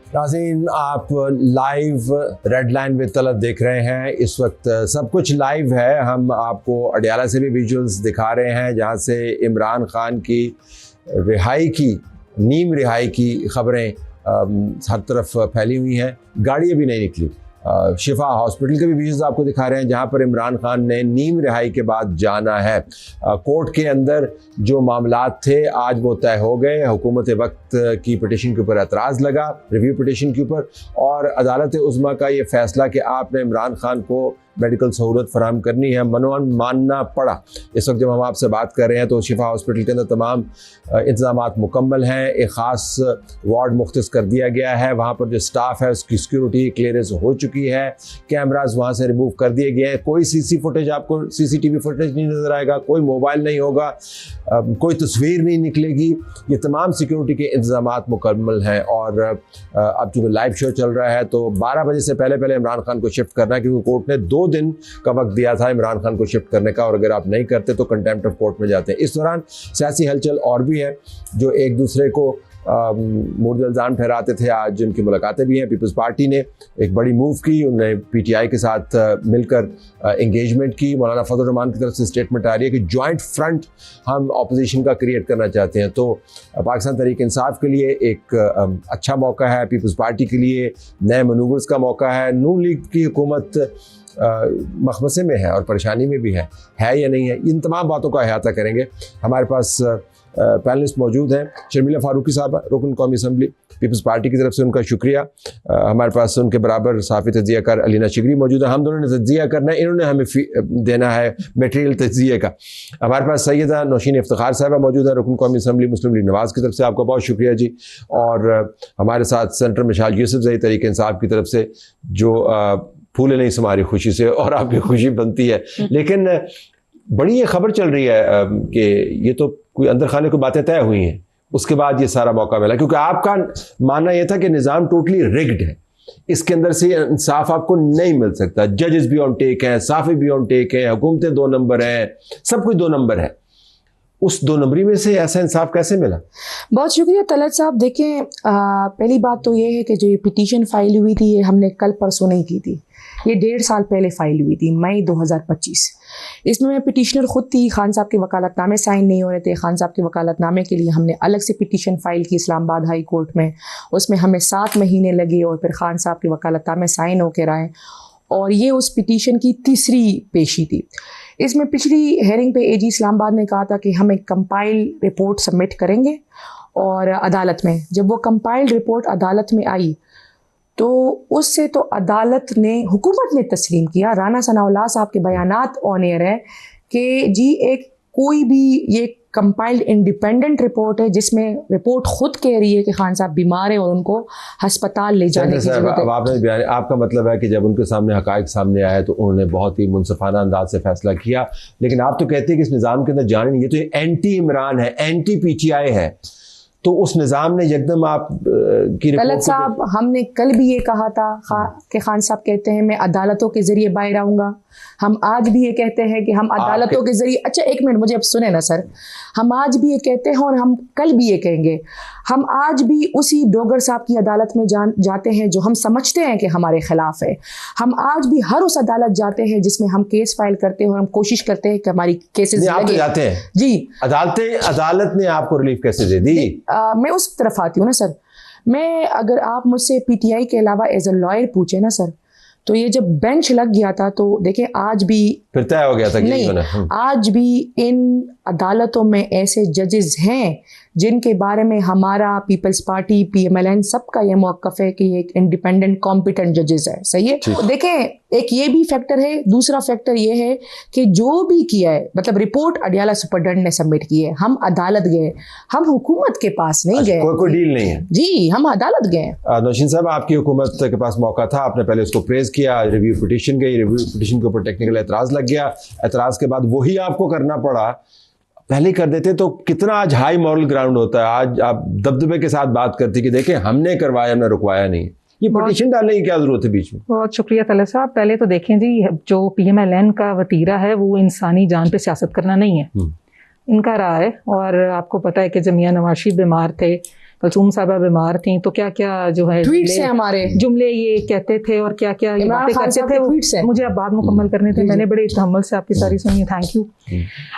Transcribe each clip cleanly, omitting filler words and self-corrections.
नाज़रीन, आप live red line with Talat देख रहे हैं। इस वक्त सब कुछ लाइव है। हम आपको अडियाला से भी विजुअल्स दिखा रहे हैं जहां से इमरान खान की रिहाई की, नीम रिहाई की खबरें हर तरफ फैली हुई हैं। गाड़ी अभी नहीं निकली। शिफा हॉस्पिटल के भी विजुअल्स आपको दिखा रहे हैं जहां पर इमरान खान ने नीम रिहाई के बाद जाना है। कोर्ट के अंदर जो मामलात थे आज वो तय हो गए। हुकूमत वक्त की पिटीशन के ऊपर एतराज़ लगा, रिव्यू पिटीशन के ऊपर, और अदालत उज़्मा का ये फैसला कि आपने इमरान खान को मेडिकल सहूलत फराहम करनी है मनोन मानना पड़ा। इस वक्त जब हम आपसे बात कर रहे हैं तो शिफा हॉस्पिटल के अंदर तमाम इंतज़ामात मुकम्मल हैं। एक ख़ास वार्ड मुख्तस कर दिया गया है। वहाँ पर जो स्टाफ है उसकी सिक्योरिटी क्लियरेंस हो चुकी है। कैमराज वहाँ से रिमूव कर दिए गए हैं। कोई आपको सीसीटीवी फुटेज नहीं नज़र आएगा, कोई मोबाइल नहीं होगा, कोई तस्वीर नहीं निकलेगी। ये तमाम सिक्योरिटी के इंतज़ामात मुकम्मल हैं। और अब चूँकि लाइव शो चल रहा है तो 12 बजे से पहले इमरान खान को शिफ्ट करना है, क्योंकि कोर्ट ने 2 दिन का वक्त दिया था इमरान खान को शिफ्ट करने का, और अगर आप नहीं करते तो कंटेम्प्ट ऑफ कोर्ट में जाते हैं। इस दौरान सियासी हलचल और भी है जो एक दूसरे को मुर्द इल्ज़ाम ठहराते थे। आज उनकी मुलाकातें भी हैं। पीपल्स पार्टी ने एक बड़ी मूव की, उन्होंने पीटीआई के साथ मिलकर एंगेजमेंट की। मौलाना फजल रहमान की तरफ से स्टेटमेंट आ रही है कि जॉइंट फ्रंट हम अपोजिशन का क्रिएट करना चाहते हैं। तो पाकिस्तान तहरीक इंसाफ के लिए एक अच्छा मौका है, पीपल्स पार्टी के लिए नए मनूवर्स का मौका है। नून लीग की हुकूमत मखमसे में है और परेशानी में भी है या नहीं है, इन तमाम बातों का अहाता करेंगे। हमारे पास पैनलिस्ट मौजूद हैं। शर्मिला फारूकी साहब, रुकन कौमी असम्बली, पीपल्स पार्टी की तरफ से उनका शुक्रिया। हमारे पास उनके बराबर साफ़ी तज्ज़िया कार अलीना शिगरी मौजूद है। हम दोनों ने तज्ज़िया करना है, इन्होंने हमें देना है मटेरियल तज्ज़िये का। हमारे पास सैयदा नौशीन इफ्तिखार साहबा मौजूद है, रुकन कौमी असम्बली मुस्लिम लीग नवाज़ की तरफ से। आपका बहुत शुक्रिया जी। और हमारे साथ सेंटर मिशाल यूसुफ ज़ई तहरीक इंसाफ की तरफ से, जो फूले नहीं समारी खुशी से और आपकी खुशी बनती है। लेकिन बड़ी ये खबर चल रही है कि ये तो कोई अंदर खाने को बातें तय हुई हैं, उसके बाद ये सारा मौका मिला, क्योंकि आपका मानना यह था कि निज़ाम टोटली रिग्ड है, इसके अंदर से इंसाफ आपको नहीं मिल सकता। जजेस भी ऑन टेक हैं, साफ़ी भी ऑन टेक हैं, हुकूमतें 2 नंबर हैं, सब कुछ 2 नंबर है। उस 2 नंबरी में से ऐसा इंसाफ कैसे मिला? बहुत शुक्रिया तलत साहब। देखें, पहली बात तो ये है कि जो ये पिटीशन फाइल हुई थी ये हमने कल परसों नहीं की थी, ये 1.5 साल पहले फाइल हुई थी, मई 2025। इसमें मैं पिटीशनर ख़ुद थी। खान साहब के वकालतनामे साइन नहीं हो रहे थे। खान साहब के वकालतनामे के लिए हमने अलग से पिटीशन फ़ाइल की इस्लामाबाद हाई कोर्ट में, उसमें हमें 7 महीने लगे और फिर खान साहब के वकालतनामे साइन होकर आए, और ये उस पिटीशन की तीसरी पेशी थी। इसमें पिछली हेयरिंग पे एजी इस्लामाबाद ने कहा था कि हम एक कंपाइल रिपोर्ट सबमिट करेंगे, और अदालत में जब वो कंपाइल्ड रिपोर्ट अदालत में आई तो उससे तो अदालत ने, हुकूमत ने तस्लीम किया। राना सनाउल्लाह साहब के बयानात ऑन एयर है कि जी एक कोई भी ये कंपाइल्ड इंडिपेंडेंट रिपोर्ट है जिसमें रिपोर्ट खुद कह रही है कि खान साहब बीमार हैं और उनको हस्पताल ले जाने की ज़रूरत है। अब आपने आपका मतलब है कि जब उनके सामने हक़ाइक़ सामने आए तो उन्होंने बहुत ही मुनसिफाना अंदाज से फैसला किया, लेकिन आप तो कहते हैं कि इस निज़ाम के अंदर जाने नहीं, ये तो एंटी इमरान है, एंटी पीटीआई है, तो उस निज़ाम ने यकदम आप की तलत साहब, हमने कल भी ये कहा था कि खान साहब कहते हैं मैं अदालतों के ज़रिए बाहर आऊँगा। हम आज भी ये कहते हैं कि हम अदालतों के ज़रिए, अच्छा एक मिनट मुझे अब सुने ना सर, हम आज भी ये कहते हैं और हम कल भी ये कहेंगे। हम आज भी उसी डोगर साहब की अदालत में जाते हैं जो हम समझते हैं कि हमारे ख़िलाफ़ है। हम आज भी हर उस अदालत जाते हैं जिसमें हम केस फाइल करते हैं और हम कोशिश करते हैं कि हमारी केसेस लगे। जाते हैं जी। अदालत ने आपको रिलीफ कैसे दे दी? मैं उस तरफ आती हूँ ना सर। मैं, अगर आप मुझसे पीटीआई के अलावा एज ए लॉयर पूछे ना सर, तो ये जब बेंच लग गया था तो देखें आज भी फिर तय हो गया था कि नहीं, आज भी इन अदालतों में ऐसे जजेस हैं जिनके बारे में हमारा पीपल्स पार्टी, पीएमएलएन सबका ये मौक़िफ़ है कि एक इंडिपेंडेंट कॉम्पिटेंट जजेस है। सही है। देखें, एक ये भी फैक्टर है, दूसरा फैक्टर ये है कि जो भी किया है, मतलब रिपोर्ट अडियाला सुपरडेंट ने सबमिट की है, हम अदालत गए, हम हुकूमत के पास नहीं गए। कोई डील नहीं है जी, हम अदालत गए। नौशीन साहब, आपकी हुकूमत के पास मौका था, आपने पहले उसको प्रेज किया, रिव्यू पिटीशन गई, रिव्यू पिटीशन के ऊपर टेक्निकल एतराज़ लग गया, एतराज़ के बाद वही आपको करना पड़ा। पहले कर देते तो कितना आज हाई मॉरल ग्राउंड होता है। आज आप दबदबे के साथ बात करती कि देखें हमने करवाया, हमने रुकवाया नहीं। ये पिटीशन डालने की क्या जरूरत है बीच में? बहुत शुक्रिया तलत साहब। पहले तो देखें जी, जो पीएमएलएन का वतीरा है वो इंसानी जान पे सियासत करना नहीं है, इनका रहा है। और आपको पता है कि जब मियां नवाज शरीफ बीमार थे, कलसूम साहबा बीमार थी तो क्या क्या जो है ट्वीट्स हैं हमारे, जुमले ये कहते थे और क्या क्या इमरान बातें खान करते साहब थे, के ट्वीट्स हैं। मुझे अब बात मुकम्मल करने थे, मैंने बड़े तहम्मुल से आपकी सारी सुनी, थैंक यू।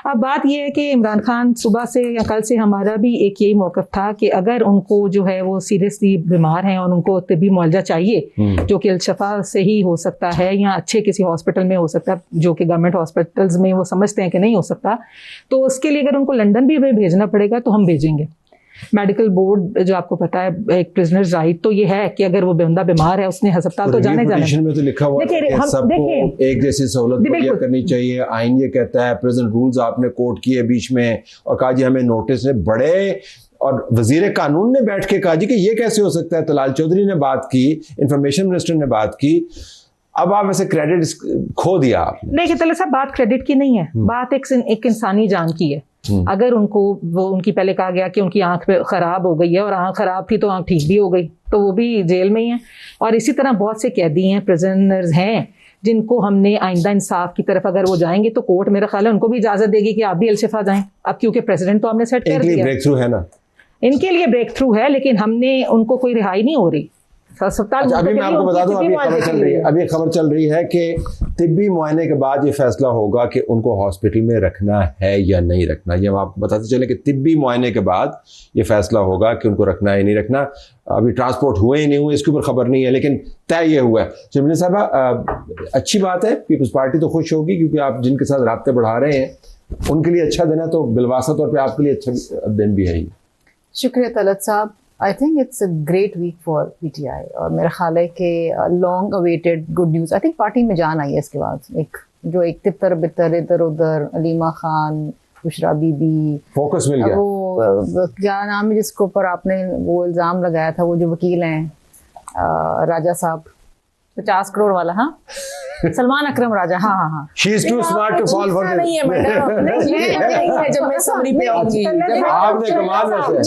अब बात ये है कि इमरान खान सुबह से या कल से हमारा भी एक यही मौक़िफ़ था कि अगर उनको जो है वो सीरियसली बीमार हैं और उनको तिब्बी मुआवजा चाहिए जो कि अल-शफा से ही हो सकता है या अच्छे किसी हॉस्पिटल में हो सकता है, जो कि गवर्नमेंट हॉस्पिटल्स में वो समझते हैं कि नहीं हो सकता, तो उसके लिए अगर उनको लंदन भी भेजना पड़ेगा तो हम भेजेंगे। मेडिकल बोर्ड जो आपको पता है एक प्रिजनर्स राइट तो ये है कि अगर वो बंदा बीमार है उसने अस्पताल तो जाने में तो लिखा हुआ है कि सबको एक जैसी सहूलत मुहैया करनी चाहिए। आइन ये कहता है, प्रेजेंट रूल्स आपने कोट किए बीच में और कहा जी हमें नोटिस है बड़े, और वजीर कानून ने बैठ के कहा जी कि ये कैसे हो सकता है। तलाल चौधरी ने बात की, इंफॉर्मेशन मिनिस्टर ने बात की, अब आप वैसे क्रेडिट खो दिया आपने। देखिए तले साहब, बात क्रेडिट की नहीं है, बात एक इंसानी जान की है। अगर उनको वो उनकी पहले कहा गया कि उनकी आंख खराब हो गई है और आंख खराब थी तो आंख ठीक भी हो गई, तो वो भी जेल में ही है। और इसी तरह बहुत से कैदी हैं, प्रिजनर्स हैं जिनको हमने आइंदा इंसाफ की तरफ अगर वो जाएंगे तो कोर्ट मेरा ख्याल है उनको भी इजाजत देगी कि आप भी अल-शिफा जाएं। अब क्योंकि प्रेसिडेंट तो हमने सेट कर दिया, ब्रेक थ्रू है ना, इनके लिए ब्रेक थ्रू है, लेकिन हमने उनको कोई रिहाई नहीं हो रही अस्पताल। अच्छा, अभी मैं आपको बता दूं, अभी खबर चल रही है कि तिब्बी मुआयने के बाद ये फैसला होगा कि उनको हॉस्पिटल में रखना है या नहीं रखना। ये हम आपको बताते चले कि तिब्बी मुआयने के बाद ये फैसला होगा कि उनको रखना है या नहीं रखना। अभी ट्रांसपोर्ट हुए ही नहीं हुए इसके ऊपर खबर नहीं है, लेकिन तय ये हुआ है। शर्मिला साहबा, अच्छी बात है, पीपल्स पार्टी तो खुश होगी क्योंकि आप जिनके साथ राब्ते बढ़ा रहे हैं उनके लिए अच्छा दिन है, तो बिलवासा तौर पर आपके लिए अच्छा दिन भी है ही। शुक्रिया तलत साहब। I think it's a great week for PTI और मेरा ख्याल है कि long awaited good news. I think party में जान आई है इसके बाद, एक तितर बितर इधर उधर, अलीमा खान, बुशरा बीबी, फोकस मिल गया। वो क्या नाम है जिसके ऊपर आपने वो इल्ज़ाम लगाया था, वो जो वकील हैं राजा साहब, 50 करोड़ वाला, हाँ सलमान अकरम राजा, हाँ हाँ हाँ। She is too smart to fall for this. नहीं है मैडम, नहीं है, जब मैं समरी पे आऊंगी आपने कमाल वैसे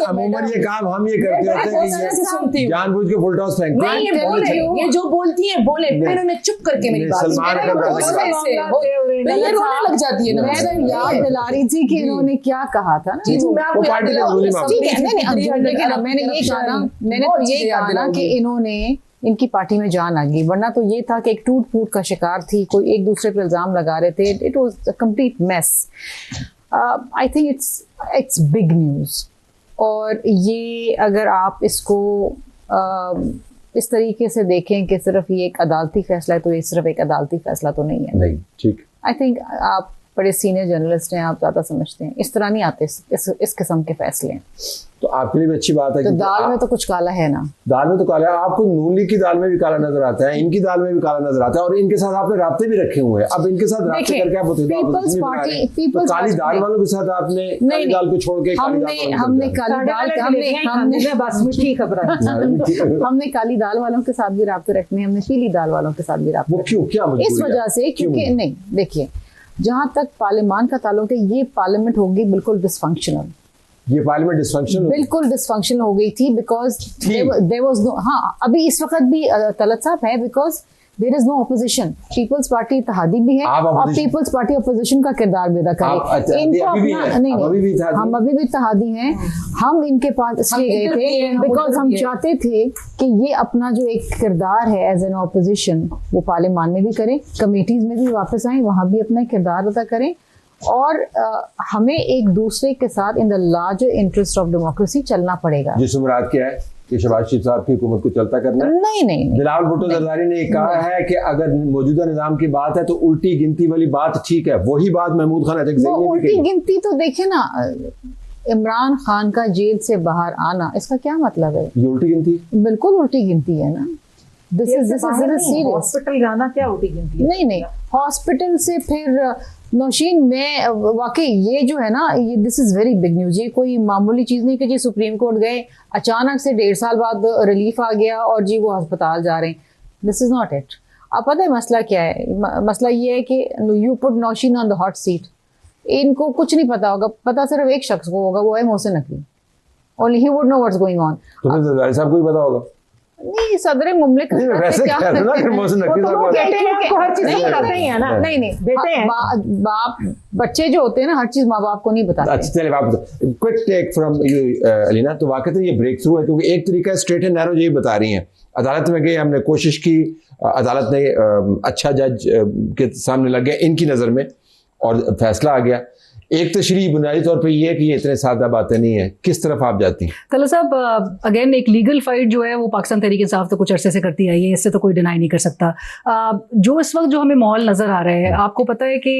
अमूमन ये काम हम ये करते होते हैं कि जानबूझ के फुल टॉस फेंकते हैं। ये जो बोलती है बोले, फिर उन्हें चुप करके मेरी बात रोने लग जाती है ना। मैं याद दिला रही थी कि इन्होंने क्या कहा था ना, मैंने ये कहा, मैंने तो ये कहा ना कि इन्होंने इनकी पार्टी में जान आ गई, वरना तो ये था कि एक टूट फूट का शिकार थी, कोई एक दूसरे पे इल्जाम लगा रहे थे। It was a complete mess. I think it's big news, और ये अगर आप इसको इस तरीके से देखें कि सिर्फ ये एक अदालती फैसला है, तो ये सिर्फ एक अदालती फैसला तो नहीं है। नहीं, ठीक। आई थिंक आप बड़े सीनियर जर्नलिस्ट हैं, आप ज़्यादा समझते हैं, इस तरह नहीं आते इस किस्म के फैसले हैं। तो आपके लिए भी अच्छी बात है तो दाल में तो कुछ काला है ना, दाल में तो काला है। आपको नून लीग की दाल में भी काला नजर आता है, इनकी दाल में भी काला नजर आता है, और इनके साथ आपने राब्ते भी रखे हुए हैं। अब इनके साथ राब्ते करके आप पीपल्स काली दाल वालों के साथ आपने काली दाल को छोड़ के हमने काली दाल वालों के साथ भी राब्ते रखने, हमने पीली दाल वालों के साथ भी राब्ते। वो क्यों, क्या इस वजह से क्योंकि नहीं, देखिए जहाँ तक पार्लियामान का ताल्लुक है, ये पार्लियामेंट होगी बिल्कुल डिसफंक्शनल। ये पार्लियामेंट डिसफंक्शनल बिल्कुल डिसफंक्शनल हो गई थी, बिकॉज देयर वाज नो, हाँ अभी इस वक्त भी तलत साहब है, because there is no opposition. People's Party इत्तेहादी भी है और पीपल्स पार्टी ऑपोजिशन का किरदार भी अदा करे। इनको अपना नहीं, हम अभी भी इत्तेहादी हैं। हम इनके पास इसलिए गए थे बिकॉज हम चाहते थे कि ये अपना जो एक किरदार है एज एन ऑपोजिशन, वो पार्लियामान में भी करें, कमेटीज में भी वापस आए, वहाँ भी अपना किरदार अदा करें, और हमें एक दूसरे के साथ in the larger interest of democracy चलना पड़ेगा। जिस मुराद क्या है कि शहबाज शरीफ साहब की हुकूमत को चलता करना है? नहीं। बिलावल भुट्टो जरदारी ने कहा है कि अगर मौजूदा निजाम की बात है तो उल्टी गिनती वाली बात ठीक है। वही बात महमूद खान वो उल्टी गिनती तो देखिए ना, इमरान खान का जेल से बाहर आना, इसका क्या मतलब है? ये उल्टी गिनती, बिल्कुल उल्टी गिनती है ना। This is serious. हॉस्पिटल जाना क्या उल्टी गिनती है? नहीं, हॉस्पिटल से फिर नौशीन में वाकई ये जो है ना, ये this is very big news. ये कोई मामूली चीज़ नहीं कि जी सुप्रीम कोर्ट गए, अचानक से 1.5 साल बाद रिलीफ आ गया और जी वो अस्पताल जा रहे हैं। This is not it. आप पता है मसला क्या है? मसला ये है कि you put Nausheen on the hot seat. इनको कुछ नहीं पता होगा, पता सिर्फ एक शख्स को होगा, वो है Mohsin Naqvi. Only he would know what's going on. तो फिर जरदारी साहब को ही पता होगा। नहीं सदर मुमलिक वैसे क्या कह दो ना फिर मोहसिन नकवी साहब को कहते हैं आपको हर चीज नहीं बताते ही है ना। नहीं देते हैं बाप बच्चे जो होते हैं ना हर चीज माँ बाप को नहीं बताते। अच्छा चलिए आप quick take from you Alina, तो वाकई ये ब्रेक थ्रू है क्योंकि एक तरीका स्ट्रेट एंड नैरो यही बता रही हैं, अदालत में गए, हमने कोशिश की, अदालत ने अच्छा जज के सामने लग गया इनकी नज़र में और फैसला आ गया। एक तशरीह बुनियादी तौर पे ये है कि ये इतने सादा बातें नहीं है, किस तरफ आप जाती हैं? तलत साहब अगेन एक लीगल फाइट जो है वो पाकिस्तान तहरीक इंसाफ तो कुछ अरसे से करती आई है, इससे तो कोई डिनाई नहीं कर सकता। जो इस वक्त जो हमें माहौल नज़र आ रहा है, आपको पता है कि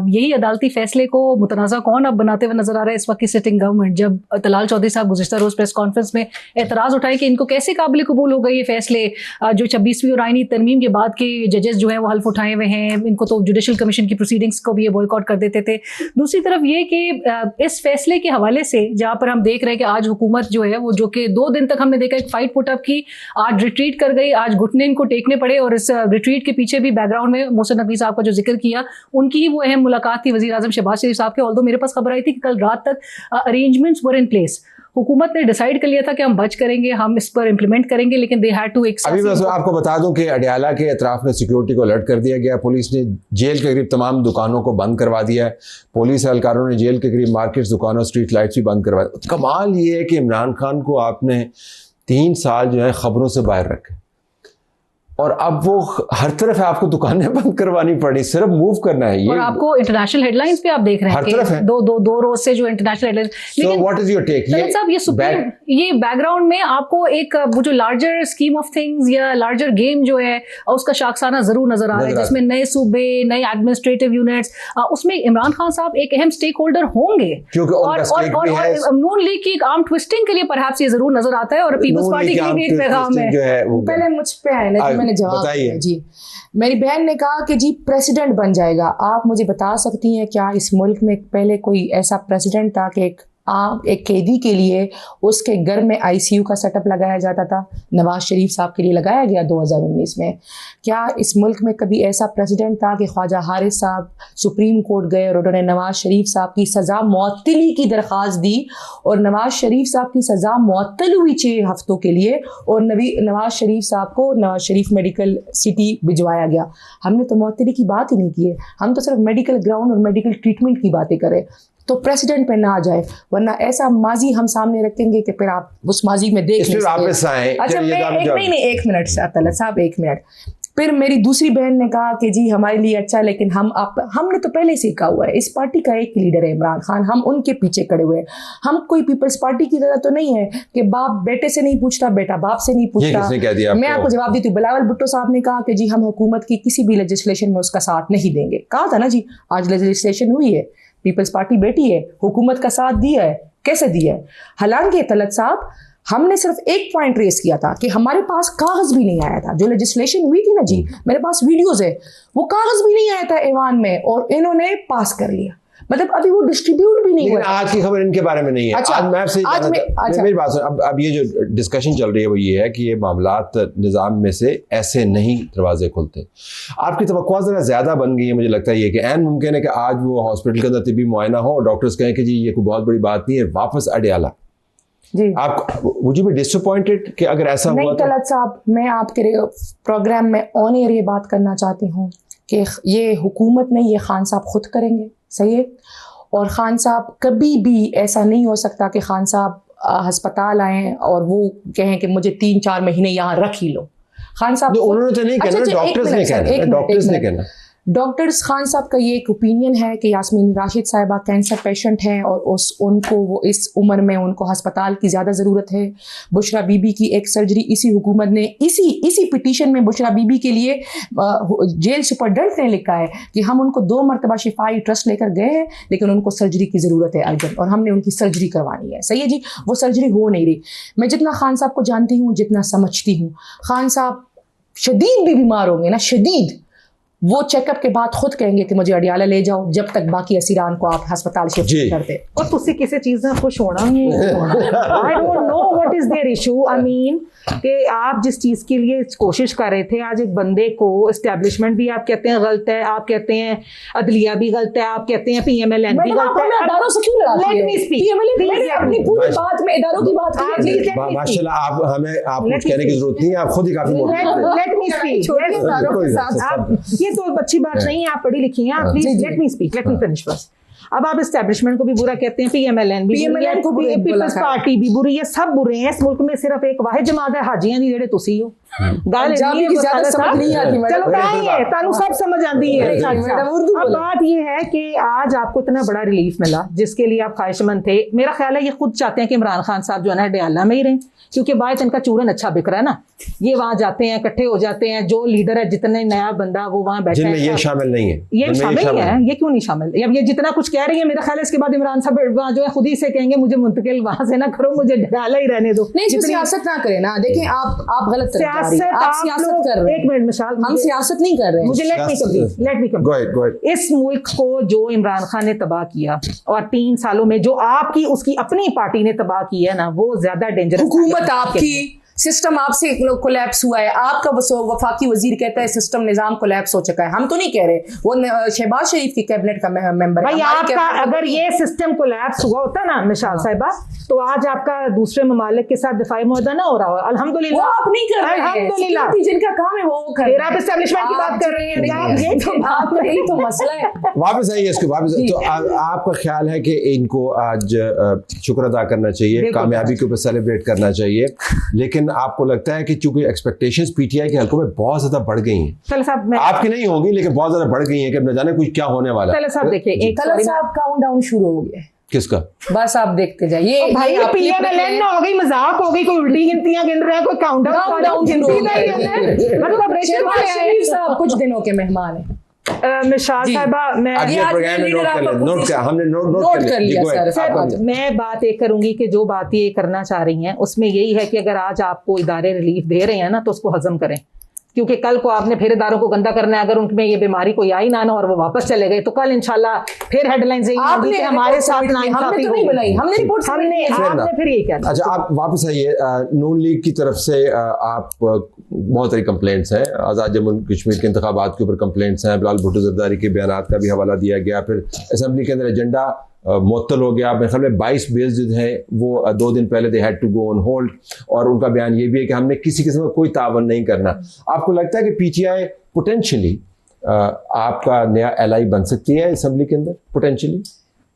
यही अदालती फैसले को मुतनाज़ा कौन अब बनाते हुए नज़र आ रहा है इस वक्त की सिटिंग गवर्नमेंट। जब तलाल चौधरी साहब गुज़िश्ता रोज़ प्रेस कॉन्फ्रेंस में एतराज़ उठाए कि इनको कैसे काबिल कबूल हो गए ये फैसले जो 26वीं और आईनी तरमीम के बाद के जजेस जो हैं वो हल्फ उठाए हुए हैं, इनको तो जुडिशल कमीशन की प्रोसीडिंग्स को भी ये बॉयकॉट कर देते थे। दूसरी तरफ ये कि इस फैसले के हवाले से जहाँ पर हम देख रहे हैं कि आज हुकूमत जो है वो जो कि 2 दिन तक हमने देखा एक फाइट पुट अप की, आज रिट्रीट कर गई, आज घुटने इनको टेकने पड़े और इस रिट्रीट के पीछे भी बैकग्राउंड में मोहसिन नकवी साहब का जो जिक्र किया उनकी ही वो अहम मुलाकात थी वज़ीर आज़म शहबाज शरीफ साहब के। ऑल्दो मेरे पास खबर आई थी कि कल रात तक अरेंजमेंट्स वर इन प्लेस, हुकूमत ने डिसाइड कर लिया था कि हम बच करेंगे, हम इस पर इम्प्लीमेंट करेंगे, लेकिन दे हैड टू एक अभी बस आपको बता दूं कि अडियाला के अतराफ में सिक्योरिटी को अलर्ट कर दिया गया, पुलिस ने जेल के करीब तमाम दुकानों को बंद करवा दिया है, पुलिस एहलकारों ने जेल के करीब मार्केट्स, दुकानों, स्ट्रीट लाइट्स भी बंद करवा दी। कमाल ये है कि इमरान खान को आपने 3 साल जो है खबरों से बाहर रखे और अब वो हर तरफ आपको दुकानें बंद करवानी पड़ी, सिर्फ मूव करना है ये। और आपको इंटरनेशनल हेडलाइंस पे आप देख रहे हैं हर तरफ है। दो रोज से जो इंटरनेशनल हेडलाइंस। लेकिन व्हाट इज योर टेक? साहब ये बैकग्राउंड में आपको एक वो जो लार्जर स्कीम ऑफ थिंग्स या लार्जर गेम जो है उसका शाखसाना जरूर नजर आ रहा है, जिसमें नए सूबे, नए एडमिनिस्ट्रेटिव यूनिट्स, उसमें इमरान खान साहब एक अहम स्टेक होल्डर होंगे और नून लीग की आर्म ट्विस्टिंग के लिए परहैप्स ये जरूर नजर आता है और पीपल्स पार्टी की भी एक पैगाम है। पहले मुझ पे आए ना, मैंने जवाब दिया जी। मेरी बहन ने कहा कि जी प्रेसिडेंट बन जाएगा। आप मुझे बता सकती हैं क्या इस मुल्क में पहले कोई ऐसा प्रेसिडेंट था कि एक कैदी के लिए उसके घर में आईसीयू का सेटअप लगाया जाता था? नवाज शरीफ साहब के लिए लगाया गया 2019 में। क्या इस मुल्क में कभी ऐसा प्रेसिडेंट था कि ख्वाजा हारिस साहब सुप्रीम कोर्ट गए और उन्होंने नवाज शरीफ साहब की सज़ा मुअत्तली की दरख्वास्त दी और नवाज शरीफ साहब की सज़ा मुअत्तल हुई 6 हफ्तों के लिए और नवाज शरीफ साहब को नवाज शरीफ मेडिकल सिटी भिजवाया गया? हमने तो मुअत्तली की बात ही नहीं की है, हम तो सिर्फ मेडिकल ग्राउंड और मेडिकल ट्रीटमेंट की बातें करें। तो प्रेसिडेंट पे ना आ जाए, वरना ऐसा माजी हम सामने रखेंगे कि फिर आप उस माजी में देख लें। अच्छा मैं एक मिनट तलत साहब, 1 मिनट। फिर मेरी दूसरी बहन ने कहा कि जी हमारे लिए अच्छा, लेकिन हमने तो पहले से कहा हुआ है इस पार्टी का एक लीडर है इमरान खान, हम उनके पीछे खड़े हुए हैं। हम कोई पीपल्स पार्टी की तरह तो नहीं है कि बाप बेटे से नहीं पूछता, बेटा बाप से नहीं पूछता। मैं आपको जवाब देती हूँ, बिलावल भुट्टो साहब ने कहा कि जी हम हुकूमत की किसी भी लेजिस्लेशन में उसका साथ नहीं देंगे। कहा था ना जी, आज लेजिस्लेशन हुई है, पीपल्स पार्टी बैठी है, हुकूमत का साथ दिया है। कैसे दिया है? हालांकि तलत साहब हमने सिर्फ एक पॉइंट रेस किया था कि हमारे पास कागज भी नहीं आया था। जो लेजिस्लेशन हुई थी ना जी, मेरे पास वीडियोस है, वो कागज भी नहीं आया था ऐवान में और इन्होंने पास कर लिया। मतलब अभी वो डिस्ट्रीब्यूट भी नहीं हुआ। आज की खबर इनके बारे में नहीं है। अच्छा, आज मैं आपसे मेरी बात सुन, अब ये जो डिस्कशन चल रही है वो ये है कि ये मामलात निज़ाम में से ऐसे नहीं दरवाजे खुलते। आपकी तवक्कुआ ज़रा ज़्यादा बन गई है, मुझे लगता है ये कि ऐन मुमकिन है कि आज वो हॉस्पिटल के अंदर तिब्बी मुआयना हो और डॉक्टर्स कहें कि जी ये कोई बहुत बड़ी बात नहीं है, वापस अडियाला। जी आप वुड यू बी डिसअपॉइंटेड कि अगर ऐसा हुआ? नहीं तलत साहब, मैं आपके प्रोग्राम में ऑन एयर ये बात करना चाहती हूँ कि ये हुकूमत नहीं, ये खान साहब खुद करेंगे, सही है। और खान साहब कभी भी ऐसा नहीं हो सकता कि खान साहब अस्पताल आएँ और वो कहें कि मुझे 3-4 महीने यहाँ रख ही लो। खान साहब उन्होंने तो नहीं कहना, डॉक्टर्स ने कहना। डॉक्टर्स खान साहब का ये एक ओपिनियन है कि यास्मीन राशिद साहिबा कैंसर पेशेंट हैं और उनको वो इस उम्र में उनको अस्पताल की ज़्यादा ज़रूरत है। बुशरा बीबी की एक सर्जरी इसी हुकूमत ने इसी पिटीशन में बुशरा बीबी के लिए जेल सुपरडेंट ने लिखा है कि हम उनको 2 मरतबा शिफाई ट्रस्ट लेकर गए हैं, लेकिन उनको सर्जरी की ज़रूरत है अर्जेंट और हमने उनकी सर्जरी करवानी है। सही है जी, वो सर्जरी हो नहीं रही। मैं जितना खान साहब को जानती हूँ, जितना समझती हूँ, खान साहब शदीद भी बीमार होंगे ना, शदीद, वो चेकअप के बाद खुद कहेंगे कि मुझे अडियाला ले जाओ, जब तक बाकी असीरान को आप अस्पताल शिफ्ट करते। और तुसी किसी चीज से खुश होना ही I don't know what is there issue? I mean कि आप जिस चीज के लिए कोशिश कर रहे थे, आज एक बंदे को एस्टेब्लिशमेंट भी आप कहते हैं गलत है, आप कहते हैं अदलिया भी गलत है, आप कहते हैं PMLN भी गलत है। इदारों से क्यों लड़ाती लेट है? मी स्पीक, PMLN मैंने अपनी पूरी बात में इदारों की बात की है। माशाल्लाह, आप हमें आप कुछ कहने की जरूरत नहीं है, आप खुद ही काफी लेट मी स्पीक। ये तो अच्छी बात नहीं है, आप पढ़ी लिखी हैं, आप please let me speak, let me finish बस। अब आप एस्टेब्लिशमेंट को भी बुरा कहते हैं, PMLN भी बुरी है, पीपल्स पार्टी भी बुरी है, सब बुरे हैं। इस मुल्क में सिर्फ एक वाहिद जमात है हाजियां दी जेड़े तुसी हो। पंजाबी की ज्यादा समझ नहीं आती मैडम। चलो है तानू सब समझ आती है। अब बात ये है कि आज आपको इतना बड़ा रिलीफ मिला जिसके लिए आप ख्वाहिशमंद थे। मेरा ख्याल है ये खुद चाहते हैं कि इमरान खान साहब जो है ना डयाला में ही रहें, क्योंकि बात इनका चूरन अच्छा बिक रहा है ना। ये वहां जाते हैं, इकट्ठे हो जाते हैं, जो लीडर है जितने नया बंदा वो वहां बैठा है। ये शामिल नहीं है, ये शामिल नहीं है। ये क्यों नहीं शामिल? अब ये जितना कुछ कह रही है, मेरा ख्याल है इसके बाद इमरान साहब जो है खुद ही से कहेंगे मुझे मुंतकिल वहां से ना करो, मुझे डयाला ही रहने दो। नहीं, सियासत ना करें ना। देखें आप गलत सियासत कर रहे हैं। एक मिनट मिसाल, हम सियासत नहीं कर रहे हैं। मुझे लेट मी कम। इस मुल्क को जो इमरान खान ने तबाह किया और 3 सालों में जो आपकी उसकी अपनी पार्टी ने तबाह किया ना, वो ज्यादा डेंजरस। हुकूमत आपकी, सिस्टम आपसे कोलैप्स हुआ है। आपका वफाकी वजीर कहता है सिस्टम निजाम कोलैप्स हो चुका है। हम तो नहीं कह रहे, वो शहबाज शरीफ की कैबिनेट का मेंबर है। भाई आपका अगर ये सिस्टम कोलैप्स हुआ होता ना मिसाल साहिबा, तो आज आपका दूसरे ममालिक के साथ दिफाई मुआहदा ना हो रहा हो। अल्हम्दुलिल्लाह आप नहीं कर रहे हैं। अल्हम्दुलिल्लाह जिनका काम है वो कर रहे हैं। आप एस्टेब्लिशमेंट की बात कर रहे हैं। यही तो मसला है। वापस आइए इसके वापस। तो आपका ख्याल है कि इनको आज शुक्र अदा करना चाहिए, कामयाबी के ऊपर सेलिब्रेट करना चाहिए, लेकिन आपको लगता है कि चूंकि एक्सपेक्टेशंस पीटीआई के हलकों में बहुत ज्यादा बढ़ गई हैं, आपकी नहीं होगी लेकिन बहुत ज्यादा बढ़ गई हैं कि न जाने कुछ क्या होने वाला है। साहब देखिए, काउंट डाउन शुरू हो गया है। किसका? बस आप देखते जाइए। भाई PMLN हो गई, मजाक हो गई, कोई उल्टी गिनतियां गिन रहे हैं, कोई काउंटडाउन मतलब कुछ दिनों के मेहमान है। मिसाल साहिबा, मैं हमने नोट कर लिया सर। मैं बात एक करूंगी कि जो बात ये करना चाह रही हैं उसमें यही है कि अगर आज आपको इदारे रिलीफ दे रहे हैं ना, तो उसको हजम करें, क्योंकि कल को आपने फिर इदारों को गंदा करना है। अगर उनमें ये बीमारी कोई आई ना और वो वापस चले गए, तो कल इंशाल्लाह फिर हेडलाइंस आपने हमारे साथ नाइंसाफी नहीं बनाई, हमने रिपोर्ट आपने फिर ये क्या। अच्छा, आप वापस आइए। नून लीग की तरफ से आप बहुत सारी कंप्लेंट्स हैं। आज़ाद जम्मू कश्मीर के इंतखाबात के ऊपर कंप्लेंट्स हैं, बिलाल भुट्टो जरदारी के बयान का भी हवाला दिया गया। फिर असेंबली के अंदर एजेंडा मुअत्तल हो गया। मेरे ख्याल में 22 बिल्स जो हैं वो 2 दिन पहले they had to go on hold, और उनका बयान ये भी है कि हमने किसी किस्म का कोई तावन नहीं करना। आपको लगता है कि पीटीआई पोटेंशियली आपका नया एलाई बन सकती है असेंबली के अंदर पोटेंशियली?